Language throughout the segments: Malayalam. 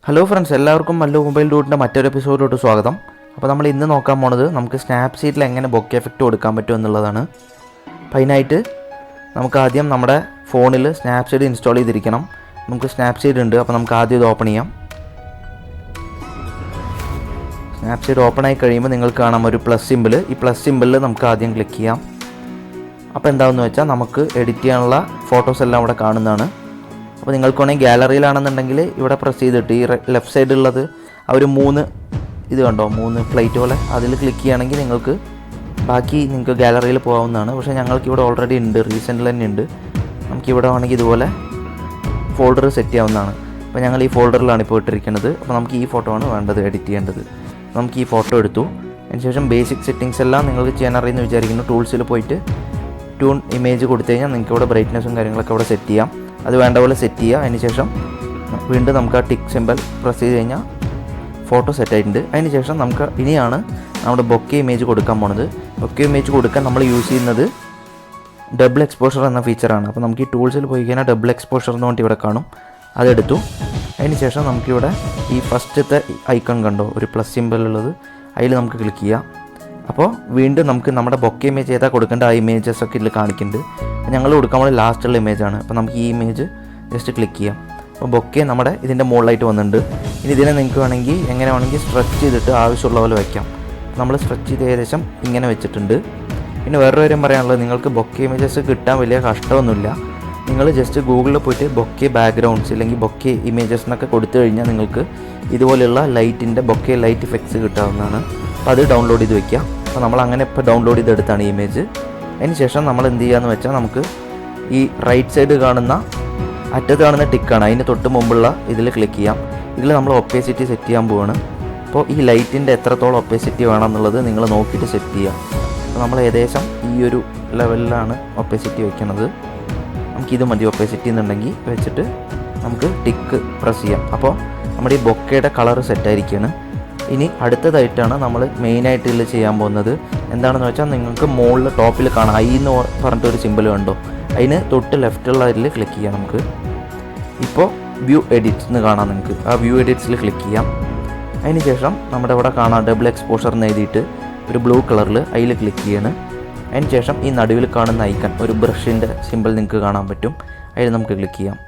ഹലോ ഫ്രണ്ട്സ്, എല്ലാവർക്കും മല്ലു മൊബൈൽ ഡൂഡിൻ്റെ മറ്റൊരു എപ്പിസോഡിലോട്ട് സ്വാഗതം. അപ്പോൾ നമ്മൾ ഇന്ന് നോക്കാൻ പോണത് നമുക്ക് സ്നാപ്സീഡിൽ എങ്ങനെ ബൊക്കെ എഫക്റ്റ് കൊടുക്കാൻ പറ്റും എന്നുള്ളതാണ്. അപ്പോൾ അതിനായിട്ട് നമുക്ക് ആദ്യം നമ്മുടെ ഫോണിൽ സ്നാപ്സീഡ് ഇൻസ്റ്റാൾ ചെയ്തിരിക്കണം. നമുക്ക് സ്നാപ്സീഡ് ഉണ്ട്, അപ്പോൾ നമുക്ക് ആദ്യം ഇത് ഓപ്പൺ ചെയ്യാം. സ്നാപ്സീഡ് ഓപ്പൺ ആയി കഴിയുമ്പോൾ നിങ്ങൾക്ക് കാണാം ഒരു പ്ലസ് സിമ്പിൾ. ഈ പ്ലസ് സിമ്പിളിൽ നമുക്ക് ആദ്യം ക്ലിക്ക് ചെയ്യാം. അപ്പോൾ എന്താണെന്ന് വെച്ചാൽ നമുക്ക് എഡിറ്റ് ചെയ്യാനുള്ള ഫോട്ടോസ് എല്ലാം ഇവിടെ കാണുന്നതാണ്. അപ്പോൾ നിങ്ങൾക്ക് വേണമെങ്കിൽ ഗാലറിയിലാണെന്നുണ്ടെങ്കിൽ ഇവിടെ പ്രസ് ചെയ്തിട്ട് ഈ ലെഫ്റ്റ് സൈഡിലുള്ളത് ആ ഒരു 3 ഇത് കണ്ടോ, 3 പ്ലേറ്റ് പോലെ, അതിൽ ക്ലിക്ക് ചെയ്യുകയാണെങ്കിൽ നിങ്ങൾക്ക് ഗാലറിയിൽ പോകാവുന്നതാണ്. പക്ഷേ ഞങ്ങൾക്ക് ഇവിടെ ഓൾറെഡി ഉണ്ട്, റീസെൻ്റിൽ തന്നെ ഉണ്ട്. നമുക്കിവിടെ വേണമെങ്കിൽ ഇതുപോലെ ഫോൾഡർ സെറ്റ് ചെയ്യാവുന്നതാണ്. അപ്പോൾ ഞങ്ങൾ ഈ ഫോൾഡറിലാണ് ഇപ്പോൾ ഇട്ടിരിക്കുന്നത്. അപ്പോൾ നമുക്ക് ഈ ഫോട്ടോ ആണ് വേണ്ടത്, എഡിറ്റ് ചെയ്യേണ്ടത്. നമുക്ക് ഈ ഫോട്ടോ എടുത്തു. അതിനുശേഷം ബേസിക് സെറ്റിങ്സ് എല്ലാം നിങ്ങൾക്ക് ചെയ്യാൻ അറിയുമെന്ന് വിചാരിക്കുന്നു. ടൂൾസിൽ പോയിട്ട് ട്യൂൺ ഇമേജ് കൊടുത്തു കഴിഞ്ഞാൽ നിങ്ങൾക്ക് ഇവിടെ ബ്രൈറ്റ്നസ്സും കാര്യങ്ങളൊക്കെ ഇവിടെ സെറ്റ് ചെയ്യാം. അത് വേണ്ട പോലെ സെറ്റ് ചെയ്യുക. അതിനുശേഷം വീണ്ടും നമുക്ക് ആ ടിക്ക് സിമ്പൽ പ്രസ് ചെയ്ത് കഴിഞ്ഞാൽ ഫോട്ടോ സെറ്റ് ആയിട്ടുണ്ട്. അതിനുശേഷം നമുക്ക് ഇനിയാണ് നമ്മുടെ ബൊക്കെ ഇമേജ് കൊടുക്കാൻ പോണത്. ബൊക്കെ ഇമേജ് കൊടുക്കാൻ നമ്മൾ യൂസ് ചെയ്യുന്നത് ഡബിൾ എക്സ്പോഷർ എന്ന ഫീച്ചറാണ്. അപ്പോൾ നമുക്ക് ഈ ടൂൾസിൽ പോയി കഴിഞ്ഞാൽ ഡബിൾ എക്സ്പോഷർ എന്ന് പറഞ്ഞിട്ട് ഇവിടെ കാണും, അതെടുത്തു. അതിനുശേഷം നമുക്കിവിടെ ഈ ഫസ്റ്റത്തെ ഐക്കൺ കണ്ടോ, ഒരു പ്ലസ് സിമ്പൽ ഉള്ളത്, അതിൽ നമുക്ക് ക്ലിക്ക് ചെയ്യാം. അപ്പോൾ വീണ്ടും നമുക്ക് നമ്മുടെ ബൊക്കെ ഇമേജ് ഏതാ കൊടുക്കേണ്ട ആ ഇമേജസ് ഒക്കെ ഇതിൽ കാണിക്കുന്നുണ്ട്. ഞങ്ങൾ കൊടുക്കാൻ വേണ്ടി ലാസ്റ്റുള്ള ഇമേജാണ്. അപ്പോൾ നമുക്ക് ഈ ഇമേജ് ജസ്റ്റ് ക്ലിക്ക് ചെയ്യാം. അപ്പോൾ ബൊക്കെ നമ്മുടെ ഇതിൻ്റെ മുകളിലായിട്ട് വന്നിട്ടുണ്ട്. ഇനി ഇതിനെ നിങ്ങൾക്ക് എങ്ങനെ വേണമെങ്കിൽ സ്ട്രെച്ച് ചെയ്തിട്ട് ആവശ്യമുള്ള പോലെ വയ്ക്കാം. നമ്മൾ സ്ട്രെച്ച് ചെയ്ത് ഏകദേശം ഇങ്ങനെ വെച്ചിട്ടുണ്ട്. പിന്നെ വേറൊരു കാര്യം പറയാനുള്ളത്, നിങ്ങൾക്ക് ബൊക്കെ ഇമേജസ് കിട്ടാൻ വലിയ കഷ്ടമൊന്നുമില്ല. നിങ്ങൾ ജസ്റ്റ് ഗൂഗിളിൽ പോയിട്ട് ബൊക്കെ ബാക്ക്ഗ്രൗണ്ട്സ് അല്ലെങ്കിൽ ബൊക്കെ ഇമേജസ് എന്നൊക്കെ കൊടുത്തു കഴിഞ്ഞാൽ നിങ്ങൾക്ക് ഇതുപോലെയുള്ള ലൈറ്റിൻ്റെ ബൊക്കെ ലൈറ്റ് ഇഫക്ട്സ് കിട്ടാവുന്നതാണ്. അപ്പോൾ അത് ഡൗൺലോഡ് ചെയ്ത് വയ്ക്കുക. അപ്പോൾ നമ്മൾ അങ്ങനെ ഇപ്പോൾ ഡൗൺലോഡ് ചെയ്തെടുത്താണ് ഈ ഇമേജ്. അതിന് ശേഷം നമ്മൾ എന്ത് ചെയ്യുകയെന്ന് വെച്ചാൽ നമുക്ക് ഈ റൈറ്റ് സൈഡ് കാണുന്ന അറ്റത്ത് കാണുന്ന ടിക്കാണ്, അതിന് തൊട്ട് മുമ്പുള്ള ഇതിൽ ക്ലിക്ക് ചെയ്യാം. ഇതിൽ നമ്മൾ ഒപ്പേസിറ്റി സെറ്റ് ചെയ്യാൻ പോവാണ്. അപ്പോൾ ഈ ലൈറ്റിൻ്റെ എത്രത്തോളം ഒപ്പേസിറ്റി വേണം എന്നുള്ളത് നിങ്ങൾ നോക്കിയിട്ട് സെറ്റ് ചെയ്യുക. അപ്പോൾ നമ്മൾ ഏകദേശം ഈ ഒരു ലെവലിലാണ് ഒപ്പേസിറ്റി വയ്ക്കുന്നത്. നമുക്കിത് മതി ഒപ്പേസിറ്റി എന്നുണ്ടെങ്കിൽ വെച്ചിട്ട് നമുക്ക് ടിക്ക് പ്രസ് ചെയ്യാം. അപ്പോൾ നമ്മുടെ ഈ ബൊക്കയുടെ കളർ സെറ്റായിരിക്കുകയാണ്. ഇനി അടുത്തതായിട്ടാണ് നമ്മൾ മെയിനായിട്ട് ഇതിൽ ചെയ്യാൻ പോകുന്നത്. എന്താണെന്ന് വെച്ചാൽ നിങ്ങൾക്ക് മുകളിൽ ടോപ്പിൽ കാണാം ഐ എന്ന് പറഞ്ഞിട്ടൊരു സിമ്പിൾ കണ്ടോ, അതിന് തൊട്ട് ലെഫ്റ്റുള്ള ഇതിൽ ക്ലിക്ക് ചെയ്യാം. നമുക്ക് ഇപ്പോൾ വ്യൂ എഡിറ്റ്സ് എന്ന് കാണാം. നിങ്ങൾക്ക് ആ വ്യൂ എഡിറ്റ്സിൽ ക്ലിക്ക് ചെയ്യാം. അതിന് ശേഷം നമ്മുടെ ഇവിടെ കാണാം ഡബിൾ എക്സ്പോഷർ എന്ന് എഴുതിയിട്ട് ഒരു ബ്ലൂ കളറിൽ അതിൽ ക്ലിക്ക് ചെയ്യാണ്. അതിന് ശേഷം ഈ നടുവിൽ കാണുന്ന ഐക്കൺ ഒരു ബ്രഷിൻ്റെ സിമ്പിൾ നിങ്ങൾക്ക് കാണാൻ പറ്റും, അതിൽ നമുക്ക് ക്ലിക്ക് ചെയ്യാം.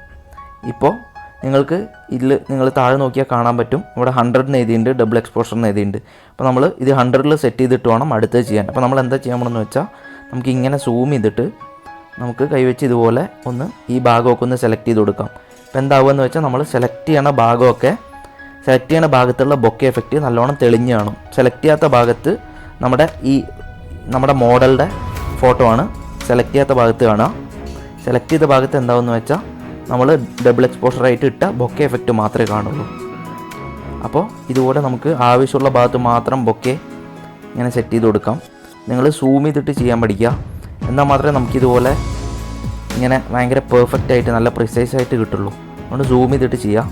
ഇപ്പോൾ നിങ്ങൾക്ക് ഇതിൽ നിങ്ങൾ താഴെ നോക്കിയാൽ കാണാൻ പറ്റും, ഇവിടെ 100 എഴുതിയിട്ടുണ്ട്, ഡബിൾ എക്സ്പോഷർ എന്ന് എഴുതിയിട്ടുണ്ട്. അപ്പോൾ നമ്മൾ ഇത് 100 സെറ്റ് ചെയ്തിട്ട് വേണം അടുത്തത് ചെയ്യാൻ. അപ്പോൾ നമ്മൾ എന്താ ചെയ്യാൻ പോകണമെന്ന് വെച്ചാൽ നമുക്ക് ഇങ്ങനെ സൂം ചെയ്തിട്ട് നമുക്ക് കൈവച്ച് ഇതുപോലെ ഒന്ന് ഈ ഭാഗമൊക്കെ ഒന്ന് സെലക്ട് ചെയ്ത് കൊടുക്കാം. അപ്പോൾ എന്താവുമെന്ന് വെച്ചാൽ നമ്മൾ സെലക്ട് ചെയ്യണ ഭാഗത്തുള്ള ബൊക്കെ എഫക്റ്റ് നല്ലോണം തെളിഞ്ഞ് കാണും. സെലക്ട് ചെയ്യാത്ത ഭാഗത്ത് നമ്മുടെ മോഡലിൻ്റെ ഫോട്ടോ ആണ് സെലക്ട് ചെയ്യാത്ത ഭാഗത്ത് കാണുക. സെലക്ട് ചെയ്ത ഭാഗത്ത് എന്താവുമെന്ന് വെച്ചാൽ നമ്മൾ ഡബിൾ എക്സ്പോഷറായിട്ട് ഇട്ട ബൊക്കെ എഫക്റ്റ് മാത്രമേ കാണുള്ളൂ. അപ്പോൾ ഇതുപോലെ നമുക്ക് ആവശ്യമുള്ള ഭാഗത്ത് മാത്രം ബൊക്കെ ഇങ്ങനെ സെറ്റ് ചെയ്ത് കൊടുക്കാം. നിങ്ങൾ സൂം ചെയ്തിട്ട് ചെയ്യാൻ പഠിക്കുക, എന്നാൽ മാത്രമേ നമുക്കിതുപോലെ ഇങ്ങനെ ഭയങ്കര പെർഫെക്റ്റ് ആയിട്ട് നല്ല പ്രിസൈസ് ആയിട്ട് കിട്ടുള്ളൂ. അതുകൊണ്ട് സൂം ചെയ്തിട്ട് ചെയ്യാം.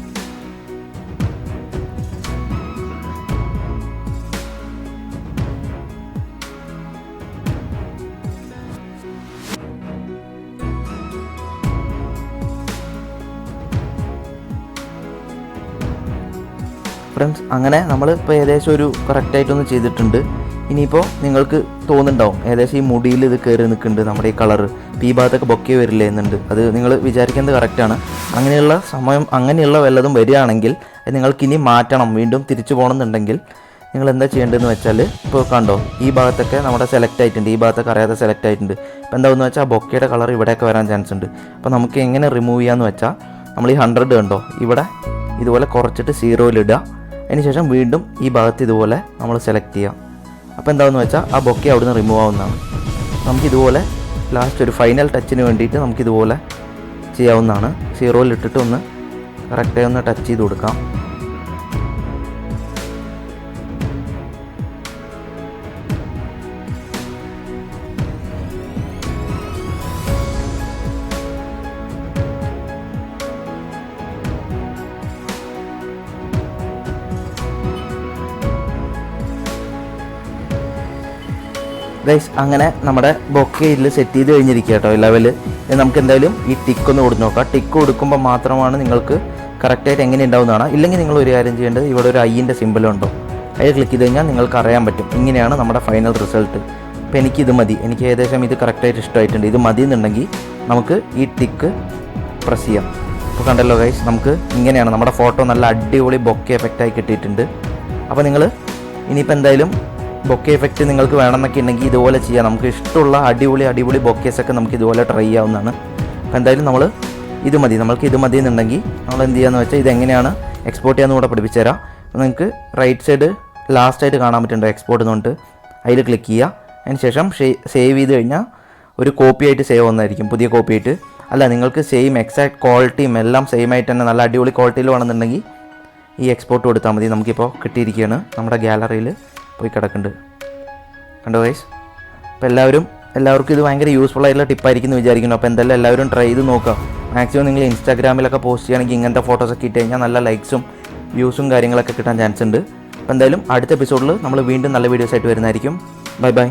ഫ്രണ്ട്സ്, അങ്ങനെ നമ്മളിപ്പോൾ ഏകദേശം ഒരു കറക്റ്റായിട്ടൊന്ന് ചെയ്തിട്ടുണ്ട്. ഇനിയിപ്പോൾ നിങ്ങൾക്ക് തോന്നുന്നുണ്ടാവും ഏകദേശം ഈ മുടിയിൽ ഇത് കയറി നിൽക്കുന്നുണ്ട് നമ്മുടെ ഈ കളറ്, ഈ ഭാഗത്തൊക്കെ ബൊക്കെ വരില്ലേ എന്നുണ്ട്. അത് നിങ്ങൾ വിചാരിക്കുന്നത് കറക്റ്റാണ്. അങ്ങനെയുള്ള വല്ലതും വരികയാണെങ്കിൽ നിങ്ങൾക്കിനി മാറ്റണം, വീണ്ടും തിരിച്ചു പോകണമെന്നുണ്ടെങ്കിൽ നിങ്ങൾ എന്താ ചെയ്യേണ്ടതെന്ന് വെച്ചാൽ ഇപ്പോൾ കണ്ടോ ഈ ഭാഗത്തൊക്കെ നമ്മുടെ സെലക്ട് ആയിട്ടുണ്ട്, ഈ ഭാഗത്തൊക്കെ അറിയാതെ സെലക്ട് ആയിട്ടുണ്ട്. ഇപ്പോൾ എന്താണെന്ന് വെച്ചാൽ ബൊക്കയുടെ കളർ ഇവിടെയൊക്കെ വരാൻ ചാൻസ് ഉണ്ട്. അപ്പോൾ നമുക്ക് എങ്ങനെ റിമൂവ് ചെയ്യാമെന്ന് വെച്ചാൽ നമ്മൾ ഈ 100 കണ്ടോ ഇവിടെ ഇതുപോലെ കുറച്ചിട്ട് 0-ലിടുക. അതിനുശേഷം വീണ്ടും ഈ ഭാഗത്ത് ഇതുപോലെ നമ്മൾ സെലക്ട് ചെയ്യാം. അപ്പോൾ എന്താണെന്ന് വെച്ചാൽ ആ ബൊക്കെ അവിടെ നിന്ന് റിമൂവ് ആവുന്നതാണ്. നമുക്കിതുപോലെ ലാസ്റ്റ് ഒരു ഫൈനൽ ടച്ചിന് വേണ്ടിയിട്ട് നമുക്കിതുപോലെ ചെയ്യാവുന്നതാണ്. 0-ലിട്ടിട്ട് ഒന്ന് കറക്റ്റായി ഒന്ന് ടച്ച് ചെയ്ത് കൊടുക്കാം. ഗൈസ്, അങ്ങനെ നമ്മുടെ ബൊക്കെ ഇതിൽ സെറ്റ് ചെയ്ത് കഴിഞ്ഞിരിക്കുക കേട്ടോ ലെവല്. നമുക്ക് എന്തായാലും ഈ ടിക്ക് ഒന്ന് കൊടുത്ത് നോക്കാം. ടിക്ക് കൊടുക്കുമ്പോൾ മാത്രമാണ് നിങ്ങൾക്ക് കറക്റ്റായിട്ട് എങ്ങനെ ഉണ്ടാവുന്നതാണ്. ഇല്ലെങ്കിൽ നിങ്ങൾ ഒരു കാര്യം ചെയ്യേണ്ടത്, ഇവിടെ ഒരു ഐൻ്റെ സിമ്പിളുണ്ടോ, അതിൽ ക്ലിക്ക് ചെയ്ത് കഴിഞ്ഞാൽ നിങ്ങൾക്ക് അറിയാൻ പറ്റും ഇങ്ങനെയാണ് നമ്മുടെ ഫൈനൽ റിസൾട്ട്. അപ്പോൾ എനിക്കിത് മതി, എനിക്ക് ഏകദേശം ഇത് കറക്റ്റായിട്ട് ഇഷ്ടമായിട്ടുണ്ട്. ഇത് മതി എന്നുണ്ടെങ്കിൽ നമുക്ക് ഈ ടിക്ക് പ്രസ് ചെയ്യാം. അപ്പോൾ കണ്ടല്ലോ ഗൈസ്, നമുക്ക് ഇങ്ങനെയാണ് നമ്മുടെ ഫോട്ടോ നല്ല അടിപൊളി ബൊക്കെ എഫക്റ്റായി കിട്ടിയിട്ടുണ്ട്. അപ്പോൾ നിങ്ങൾ ഇനിയിപ്പോൾ എന്തായാലും ബൊക്കെ എഫക്റ്റ് നിങ്ങൾക്ക് വേണമെന്നൊക്കെ ഉണ്ടെങ്കിൽ ഇതുപോലെ ചെയ്യാം. നമുക്ക് ഇഷ്ടമുള്ള അടിപൊളി ബൊക്കേസൊക്കെ നമുക്ക് ഇതുപോലെ ട്രൈ ചെയ്യാവുന്നതാണ്. അപ്പോൾ എന്തായാലും നമ്മൾക്ക് ഇത് മതി എന്നുണ്ടെങ്കിൽ നമ്മൾ എന്ത് ചെയ്യാന്ന് വെച്ചാൽ ഇതെങ്ങനെയാണ് എക്സ്പോർട്ട് ചെയ്യാമെന്ന് കൂടെ പഠിപ്പിച്ചു തരാം. അപ്പോൾ നിങ്ങൾക്ക് റൈറ്റ് സൈഡ് ലാസ്റ്റായിട്ട് കാണാൻ പറ്റുന്നുണ്ടോ എക്സ്പോർട്ട് എന്ന് പറഞ്ഞിട്ട്, അതിൽ ക്ലിക്ക് ചെയ്യുക. അതിന് ശേഷം സേവ് ചെയ്ത് കഴിഞ്ഞാൽ ഒരു കോപ്പി ആയിട്ട് സേവ് വന്നായിരിക്കും, പുതിയ കോപ്പി ആയിട്ട്. അല്ല, നിങ്ങൾക്ക് സെയിം എക്സാക്ട് ക്വാളിറ്റിയും എല്ലാം സെയിം ആയിട്ട് തന്നെ നല്ല അടിപൊളി ക്വാളിറ്റിയിൽ വേണമെന്നുണ്ടെങ്കിൽ ഈ എക്സ്പോർട്ട് കൊടുത്താൽ മതി. നമുക്കിപ്പോൾ കിട്ടിയിരിക്കുകയാണ്, നമ്മുടെ ഗാലറിയിൽ പോയി കിടക്കുന്നുണ്ട്. കണ്ടോ ഗൈസ്? അപ്പോൾ എല്ലാവർക്കും ഇത് ഭയങ്കര യൂസ്ഫുൾ ആയിട്ടുള്ള ടിപ്പായിരിക്കും എന്ന് വിചാരിക്കുന്നു. അപ്പോൾ എന്തായാലും എല്ലാവരും ട്രൈ ചെയ്ത് നോക്കാം. മാക്സിമം നിങ്ങൾ ഇൻസ്റ്റാഗ്രാമിലൊക്കെ പോസ്റ്റ് ചെയ്യുകയാണെങ്കിൽ ഇങ്ങനത്തെ ഫോട്ടോസൊക്കെ ഇട്ട് കഴിഞ്ഞാൽ നല്ല ലൈക്സും വ്യൂസും കാര്യങ്ങളൊക്കെ കിട്ടാൻ ചാൻസ് ഉണ്ട്. അപ്പോൾ എന്തായാലും അടുത്ത എപ്പിസോഡിൽ നമ്മൾ വീണ്ടും നല്ല വീഡിയോസ് ആയിട്ട് വരുന്നതായിരിക്കും. Bye bye.